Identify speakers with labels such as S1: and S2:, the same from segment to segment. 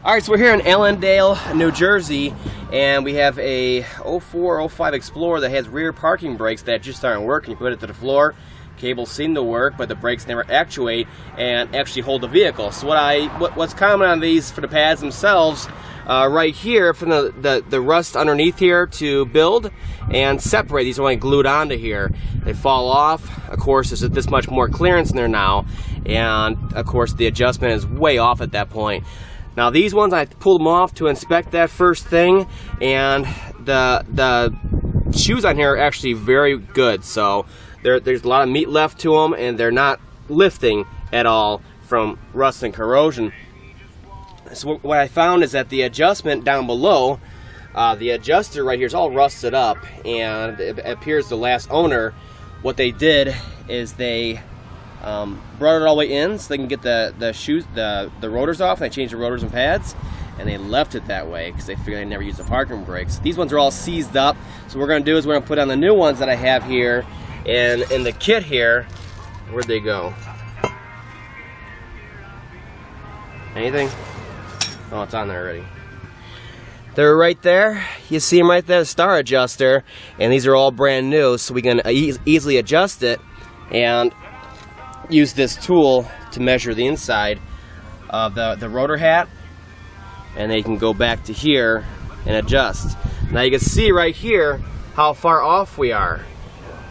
S1: Alright, so we're here in Allendale, New Jersey, and we have a 04-05 Explorer that has rear parking brakes that just aren't working. You put it to the floor, cables seem to work, but the brakes never actuate and actually hold the vehicle. So what's common on these for the pads themselves, right here, from the rust underneath here to build and separate. These are only glued onto here. They fall off. Of course, there's this much more clearance in there now, and of course the adjustment is way off at that point. Now these ones, I pulled them off to inspect that first thing, and the shoes on here are actually very good. So there's a lot of meat left to them, and they're not lifting at all from rust and corrosion. So what I found is that the adjustment down below, the adjuster right here is all rusted up, and it appears the last owner, what they did is they brought it all the way in so they can get the rotors off. They changed the rotors and pads, and they left it that way because they figured they never used the parking brakes. These ones are all seized up, so what we're going to do is we're going to put on the new ones that I have here, and in the kit here. Where'd they go? Anything? Oh, it's on there already. They're right there. You see them right there, the star adjuster, and these are all brand new, so we can easily adjust it and use this tool to measure the inside of the rotor hat, and then you can go back to here and adjust. Now you can see right here how far off we are.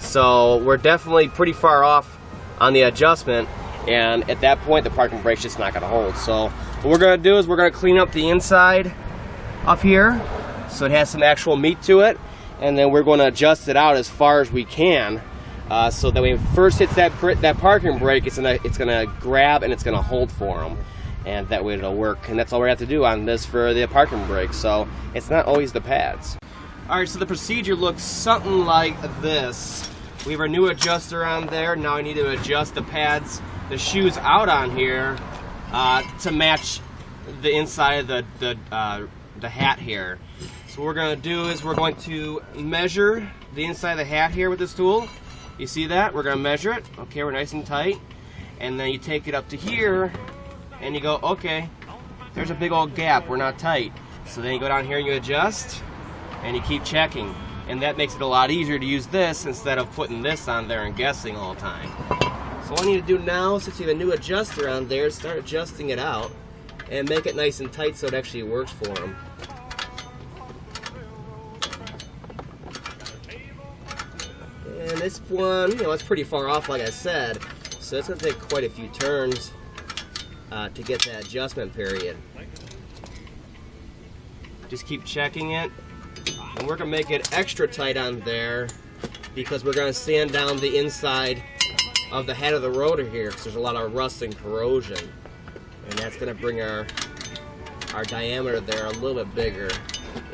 S1: So we're definitely pretty far off on the adjustment, and at that point the parking brake's just not going to hold. So what we're going to do is we're going to clean up the inside up here so it has some actual meat to it, and then we're going to adjust it out as far as we can. So that when it first hits that parking brake, it's gonna grab and it's gonna hold for them, and that way it'll work. And that's all we have to do on this for the parking brake. So it's not always the pads. All right, so the procedure looks something like this. We have our new adjuster on there. Now I need to adjust the pads, the shoes out on here to match the inside of the hat here. So what we're gonna do is we're going to measure the inside of the hat here with this tool. You see that? We're going to measure it. Okay, we're nice and tight. And then you take it up to here, and you go, okay, there's a big old gap. We're not tight. So then you go down here and you adjust, and you keep checking. And that makes it a lot easier to use this instead of putting this on there and guessing all the time. So all I need to do now, since you have a new adjuster on there, is start adjusting it out and make it nice and tight so it actually works for them. And this one, it's pretty far off, like I said, so it's going to take quite a few turns to get that adjustment period. Just keep checking it, and we're going to make it extra tight on there because we're going to sand down the inside of the head of the rotor here because there's a lot of rust and corrosion, and that's going to bring our diameter there a little bit bigger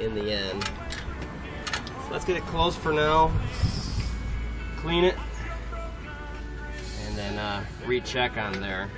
S1: in the end. So let's get it closed for now. Clean it, and then recheck on there.